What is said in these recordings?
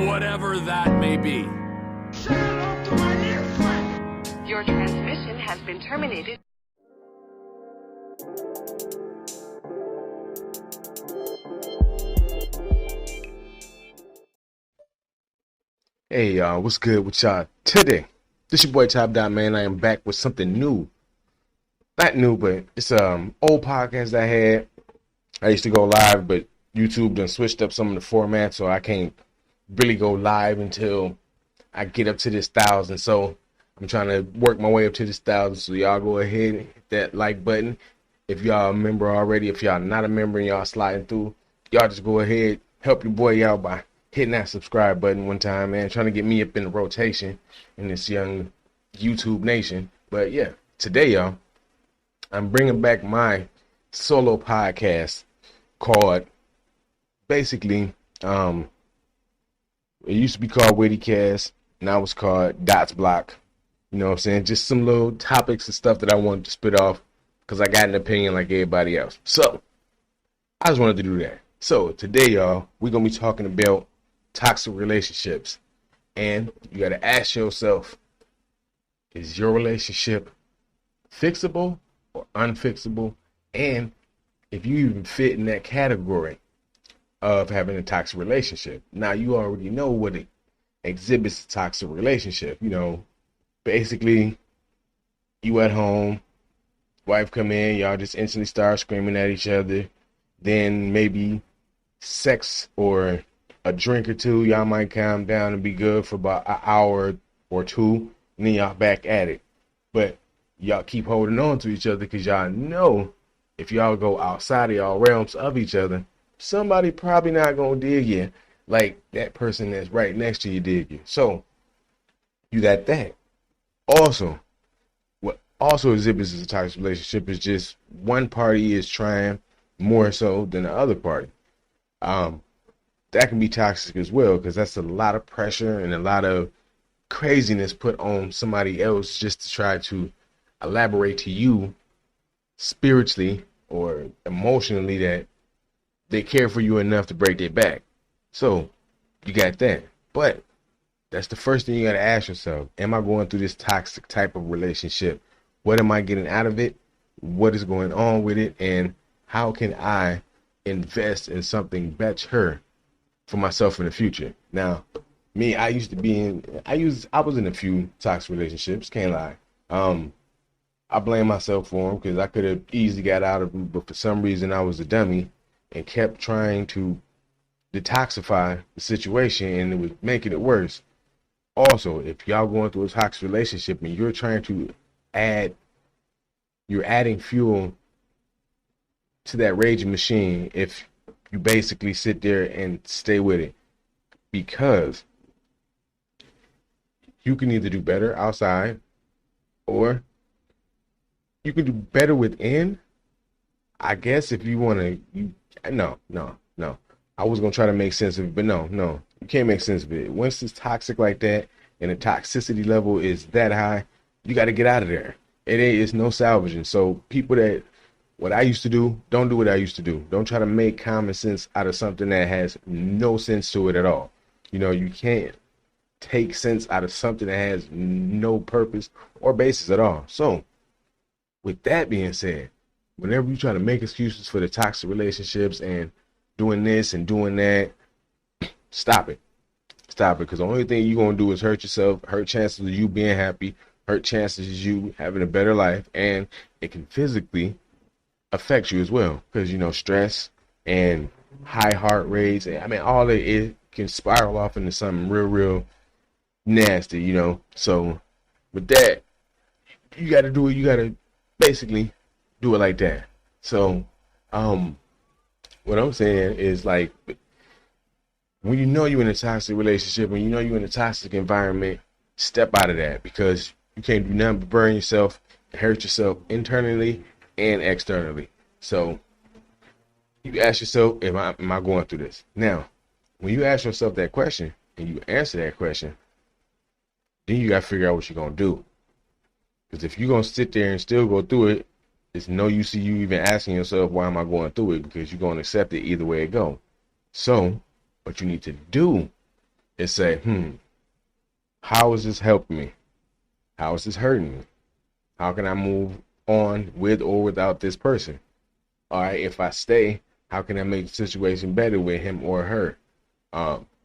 whatever that may be. Your transmission has been terminated. Hey y'all, what's good with y'all today? This your boy Top Dot, man. I am back with something new. Not new, but it's old podcast I had. I used to go live, but YouTube done switched up some of the formats, so I can't really go live until I get up to this 1,000. So I'm trying to work my way up to this 1,000. So y'all go ahead and hit that like button. If y'all a member already, if y'all not a member and y'all sliding through, y'all just go ahead, help your boy out by hitting that subscribe button one time, man. Trying to get me up in the rotation in this young YouTube nation. But yeah, today, y'all, I'm bringing back my solo podcast called, basically, it used to be called WittyCast. Now it's called Dott Block. You know what I'm saying? Just some little topics and stuff that I wanted to spit off because I got an opinion like everybody else. So I just wanted to do that. So today, y'all, we're going to be talking about toxic relationships. And you got to ask yourself, is your relationship fixable or unfixable? And if you even fit in that category of having a toxic relationship. Now, you already know what it exhibits a toxic relationship. You know, basically, you at home, wife come in, y'all just instantly start screaming at each other. Then maybe sex or a drink or two, y'all might calm down and be good for about an hour or two, and then y'all back at it. But y'all keep holding on to each other because y'all know if y'all go outside of y'all realms of each other, somebody probably not gonna dig you like that person that's right next to you dig you. So you got that. Also, what also exhibits a toxic relationship is just one party is trying more so than the other party. That can be toxic as well, because that's a lot of pressure and a lot of craziness put on somebody else just to try to elaborate to you spiritually or emotionally that they care for you enough to break their back. So you got that. But that's the first thing you got to ask yourself. Am I going through this toxic type of relationship? What am I getting out of it? What is going on with it? And how can I invest in something better for myself in the future? Now, me, I was in a few toxic relationships, can't lie. I blame myself for them because I could have easily got out of them, but for some reason I was a dummy and kept trying to detoxify the situation, and it was making it worse. Also, if y'all going through a toxic relationship and you're trying to you're adding fuel to that raging machine if you basically sit there and stay with it, because you can either do better outside or you can do better within. I guess if you want to, no. I was going to try to make sense of it, but no, you can't make sense of it. Once it's toxic like that and the toxicity level is that high, you got to get out of there. It's no salvaging. So people that, what I used to do, don't do what I used to do. Don't try to make common sense out of something that has no sense to it at all. You know, you can't take sense out of something that has no purpose or basis at all. So with that being said, whenever you try to make excuses for the toxic relationships and doing this and doing that, stop it. Because the only thing you're going to do is hurt yourself, hurt chances of you being happy, hurt chances of you having a better life, and it can physically affect you as well. Because, you know, stress and high heart rates, I mean, all of it can spiral off into something real nasty, you know. So with that, you got to do it. You got to basically do it like that. So, what I'm saying is, like, when you know you're in a toxic relationship, when you know you're in a toxic environment, step out of that, because you can't do nothing but burn yourself, hurt yourself internally and externally. So you ask yourself, am I going through this? Now, when you ask yourself that question and you answer that question, then you got to figure out what you're going to do. Because if you're going to sit there and still go through it, it's no use of you even asking yourself, why am I going through it? Because you're going to accept it either way it go. So what you need to do is say, how is this helping me? How is this hurting me? How can I move on with or without this person? All right, if I stay, how can I make the situation better with him or her?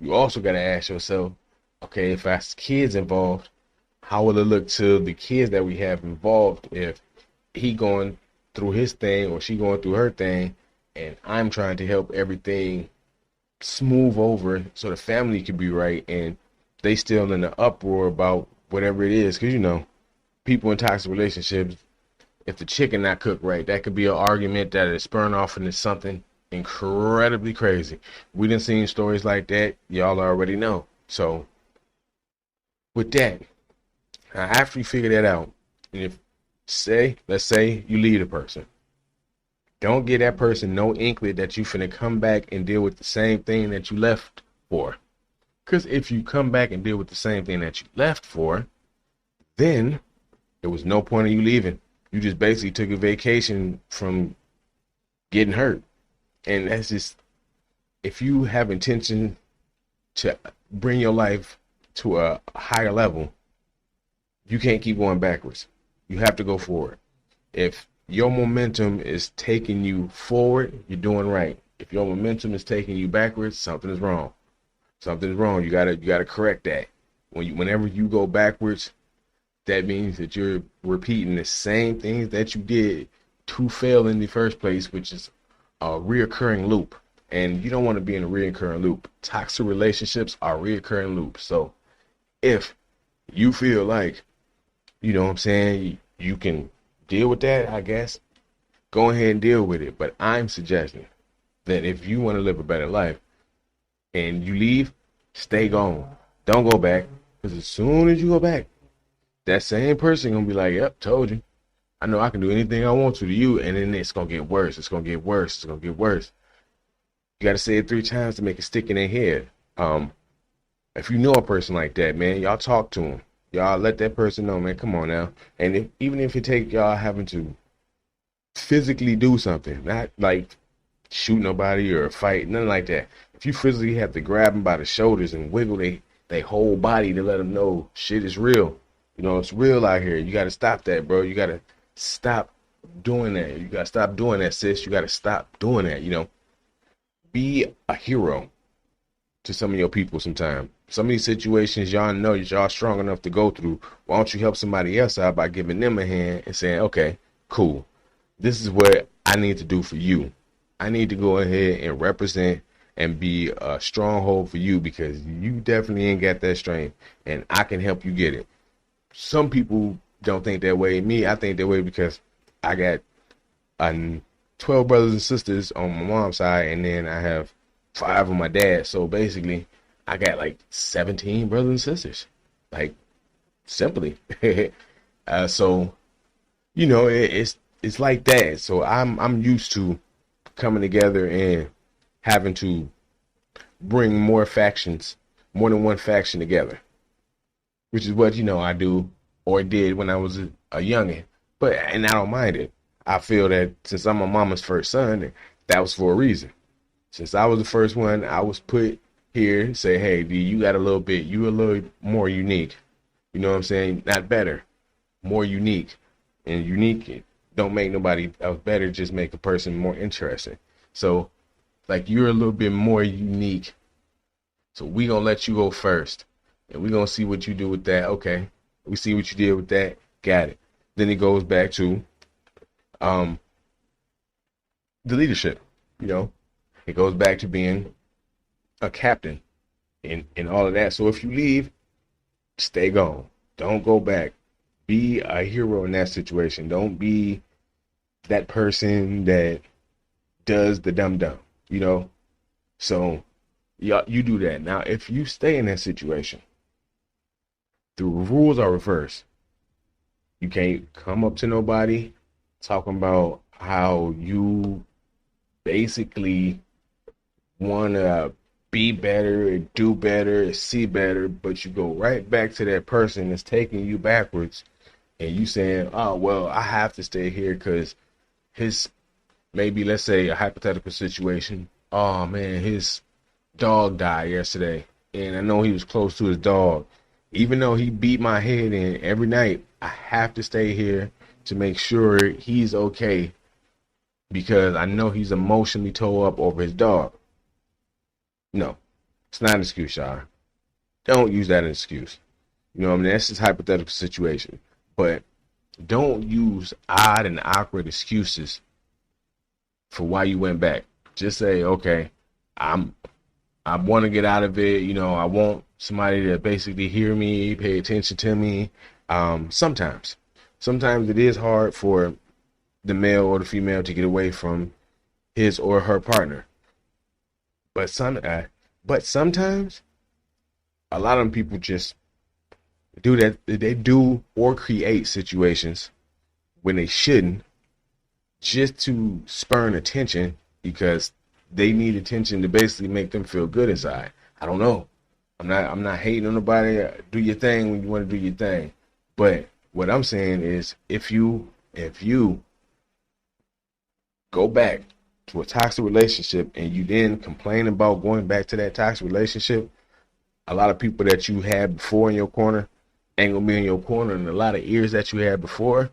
You also got to ask yourself, okay, if there's kids involved, how will it look to the kids that we have involved if he going through his thing or she going through her thing, and I'm trying to help everything smooth over so the family can be right, and they still in the uproar about whatever it is? Because, people in toxic relationships, if the chicken not cooked right, that could be an argument that is spurring off into something incredibly crazy. We done seen stories like that. Y'all already know. So with that, after you figure that out, and let's say you leave a person, don't give that person no inkling that you finna come back and deal with the same thing that you left for. Because if you come back and deal with the same thing that you left for, then there was no point of you leaving. You just basically took a vacation from getting hurt. And that's just, if you have intention to bring your life to a higher level, you can't keep going backwards. You have to go forward. If your momentum is taking you forward, you're doing right. If your momentum is taking you backwards, something is wrong. Something's wrong. You gotta correct that. Whenever you go backwards, that means that you're repeating the same things that you did to fail in the first place, which is a reoccurring loop. And you don't want to be in a reoccurring loop. Toxic relationships are reoccurring loops. So if you feel like, you can deal with that, I guess, go ahead and deal with it. But I'm suggesting that if you want to live a better life and you leave, stay gone. Don't go back. Because as soon as you go back, that same person gonna be like, yep, told you. I know I can do anything I want to you, and then it's gonna get worse. It's gonna get worse. It's gonna get worse. You gotta say it 3 times to make it stick in their head. If you know a person like that, man, y'all talk to them. Y'all let that person know, man, come on now. And even if it take y'all having to physically do something, not like shoot nobody or fight, nothing like that. If you physically have to grab them by the shoulders and wiggle they whole body to let them know shit is real. It's real out here. You got to stop that, bro. You got to stop doing that. You got to stop doing that, sis. You got to stop doing that, Be a hero to some of your people sometime. Some of these situations y'all know that y'all strong enough to go through. Why don't you help somebody else out by giving them a hand and saying, okay, cool. This is what I need to do for you. I need to go ahead and represent and be a stronghold for you because you definitely ain't got that strength, and I can help you get it. Some people don't think that way. Me, I think that way because I got 12 brothers and sisters on my mom's side, and then I have 5 on my dad. So basically, I got like 17 brothers and sisters, like simply. So it's like that. So I'm used to coming together and having to bring more than one faction together, which is what, I do or did when I was a youngin'. And I don't mind it. I feel that since I'm my mama's first son, that was for a reason. Since I was the first one, I was put here to say, hey, D, you're a little more unique. You know what I'm saying? Not better, more unique. And unique don't make nobody else better, just make a person more interesting. So, like, you're a little bit more unique. So we gonna let you go first. And we gonna see what you do with that. Okay. We see what you did with that. Got it. Then it goes back to the leadership. It goes back to being a captain and all of that. So if you leave, stay gone. Don't go back. Be a hero in that situation. Don't be that person that does the dumb. So you do that. Now, if you stay in that situation, the rules are reversed. You can't come up to nobody talking about how you basically want to be better, do better, see better, but you go right back to that person that's taking you backwards, and you saying, oh, well, I have to stay here because maybe, let's say, a hypothetical situation. Oh, man, his dog died yesterday, and I know he was close to his dog. Even though he beat my head in every night, I have to stay here to make sure he's okay because I know he's emotionally tore up over his dog. No, it's not an excuse, y'all. Don't use that as an excuse. You know what I mean? That's just a hypothetical situation. But don't use odd and awkward excuses for why you went back. Just say, okay, I want to get out of it. You know, I want somebody to basically hear me, pay attention to me. Sometimes it is hard for the male or the female to get away from his or her partner. But sometimes a lot of them people just do that. They do or create situations when they shouldn't, just to spurn attention because they need attention to basically make them feel good inside. I don't know. I'm not hating on nobody. Do your thing when you want to do your thing. But what I'm saying is if you go back to a toxic relationship and you then complain about going back to that toxic relationship, a lot of people that you had before in your corner ain't gonna be in your corner, and a lot of ears that you had before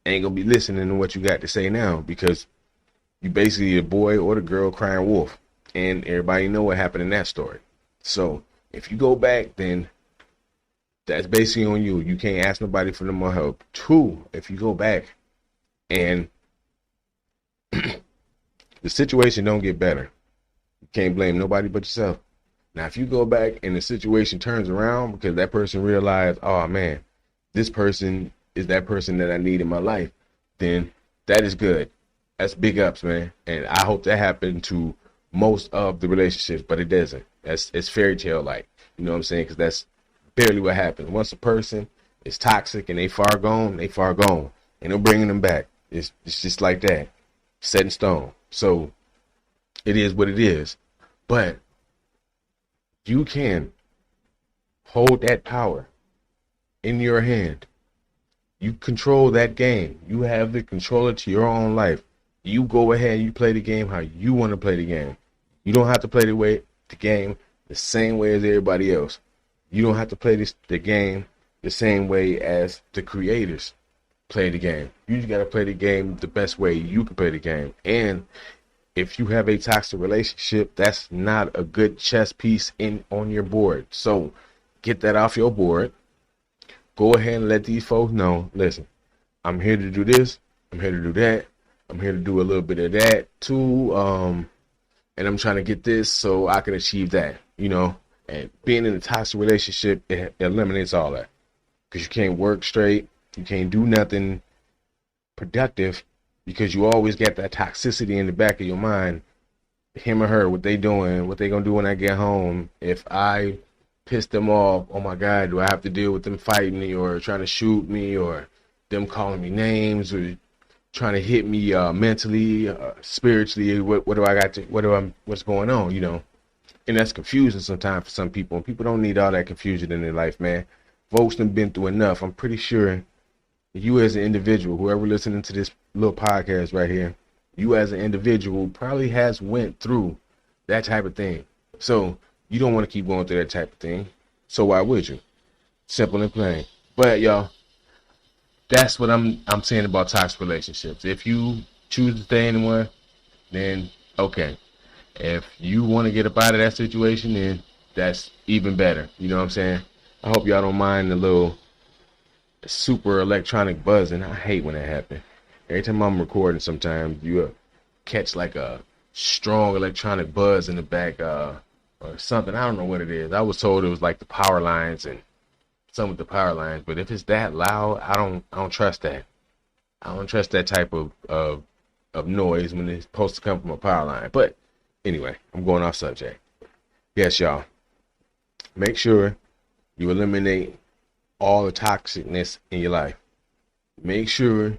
ain't gonna be listening to what you got to say now because you basically the boy or the girl crying wolf, and everybody know what happened in that story. So if you go back, then that's basically on you. You can't ask nobody for no more help. 2, if you go back and the situation don't get better, you can't blame nobody but yourself. Now, if you go back and the situation turns around because that person realized, oh man, this person is that person that I need in my life, then that is good. That's big ups, man. And I hope that happened to most of the relationships, but it doesn't. It's fairy tale like, you know what I'm saying? Because that's barely what happens. Once a person is toxic and they far gone, they far gone. And they're bringing them back. It's just like that, set in stone. So it is what it is. But you can hold that power in your hand. You control that game. You have the controller to your own life. You go ahead, you play the game how you want to play the game. You don't have to play the game the same way as everybody else. You don't have to play the game the same way as the creators play the game. You just got to play the game the best way you can play the game. And if you have a toxic relationship, that's not a good chess piece on your board. So get that off your board. Go ahead and let these folks know, listen, I'm here to do this. I'm here to do that. I'm here to do a little bit of that too. And I'm trying to get this so I can achieve that, you know. And being in a toxic relationship, it eliminates all that. Because you can't work straight. You can't do nothing productive because you always got that toxicity in the back of your mind. Him or her, what they doing, what they going to do when I get home. If I piss them off, oh my God, do I have to deal with them fighting me or trying to shoot me or them calling me names or trying to hit me mentally, spiritually? What do I got to, what's going on, you know? And that's confusing sometimes for some people. And people don't need all that confusion in their life, man. Folks have been through enough. I'm pretty sure you as an individual, whoever listening to this little podcast right here, you as an individual probably has went through that type of thing. So you don't want to keep going through that type of thing. So why would you? Simple and plain. But y'all, that's what I'm saying about toxic relationships. If you choose to stay in one, then okay. If you want to get up out of that situation, then that's even better. You know what I'm saying? I hope y'all don't mind the little super electronic buzzing. I hate when that happens. Every time I'm recording, sometimes you catch like a strong electronic buzz in the back or something. I don't know what it is. I was told it was like the power lines and some of the power lines. But if it's that loud, I don't trust that. I don't trust that type of noise when it's supposed to come from a power line. But anyway, I'm going off subject. Yes, y'all. Make sure you eliminate all the toxicness in your life. Make sure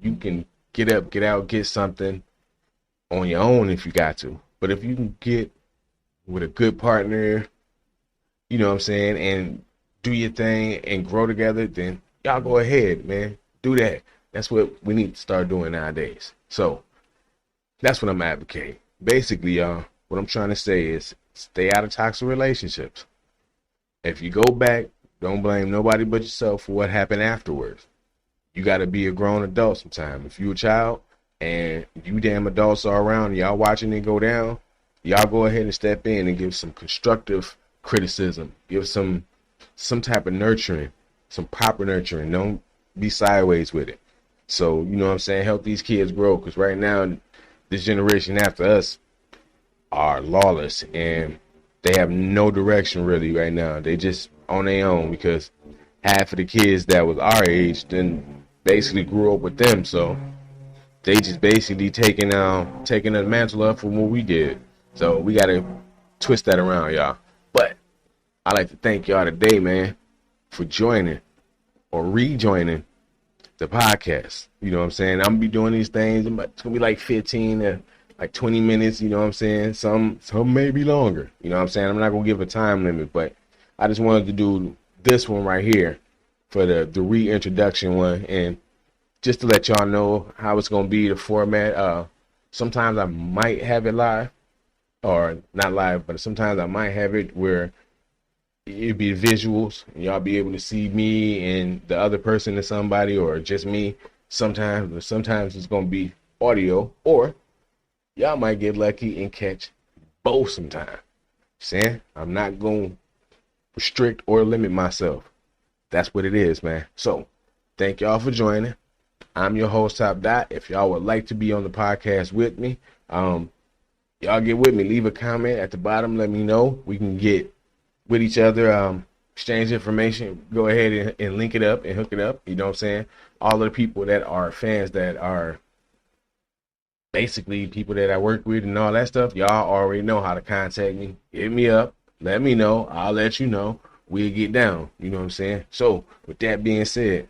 you can get up, get out, get something on your own if you got to. But if you can get with a good partner, you know what I'm saying, and do your thing and grow together, then y'all go ahead, man. Do that. That's what we need to start doing nowadays. So that's what I'm advocating. Basically, y'all, what I'm trying to say is stay out of toxic relationships. If you go back, don't blame nobody but yourself for what happened afterwards. You got to be a grown adult sometime. If you a child and you damn adults are around, y'all watching it go down, y'all go ahead and step in and give some constructive criticism. Give some type of nurturing, some proper nurturing. Don't be sideways with it. So, you know what I'm saying? Help these kids grow, because right now, this generation after us are lawless and they have no direction really right now. They just on their own, because half of the kids that was our age then basically grew up with them. So they just basically taking the mantle up from what we did. So we got to twist that around, y'all. But I'd like to thank y'all today, man, for joining or rejoining the podcast. You know what I'm saying? I'm going to be doing these things. It's going to be like 15 to like 20 minutes. You know what I'm saying? Some may be longer. You know what I'm saying? I'm not going to give a time limit, but I just wanted to do this one right here for the reintroduction one, and just to let y'all know how it's going to be, the format. Sometimes I might have it live, or not live, but sometimes I might have it where it'd be visuals and y'all be able to see me and the other person or somebody, or just me sometimes. But sometimes it's going to be audio, or y'all might get lucky and catch both sometimes. Saying I'm not going to restrict or limit myself. That's what it is, man. So thank y'all for joining. I'm your host, Top Dot. If y'all would like to be on the podcast with me, y'all get with me. Leave a comment at the bottom. Let me know. We can get with each other, exchange information. Go ahead and link it up and hook it up. You know what I'm saying? All of the people that are fans, that are basically people that I work with and all that stuff, y'all already know how to contact me. Hit me up. Let me know. I'll let you know. We'll get down. You know what I'm saying? So with that being said,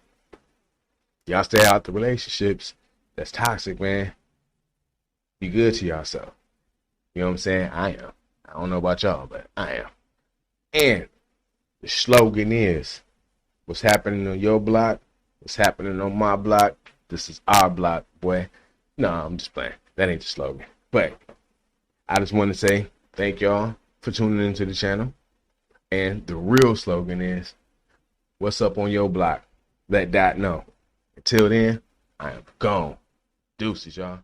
y'all stay out the relationships that's toxic, man. Be good to yourself. You know what I'm saying? I am. I don't know about y'all, but I am. And the slogan is, what's happening on your block, what's happening on my block, this is our block, boy. No, I'm just playing. That ain't the slogan. But I just want to say thank y'all for tuning into the channel. And the real slogan is, what's up on your block? Let Dot know. Until then, I am gone. Deuces, y'all.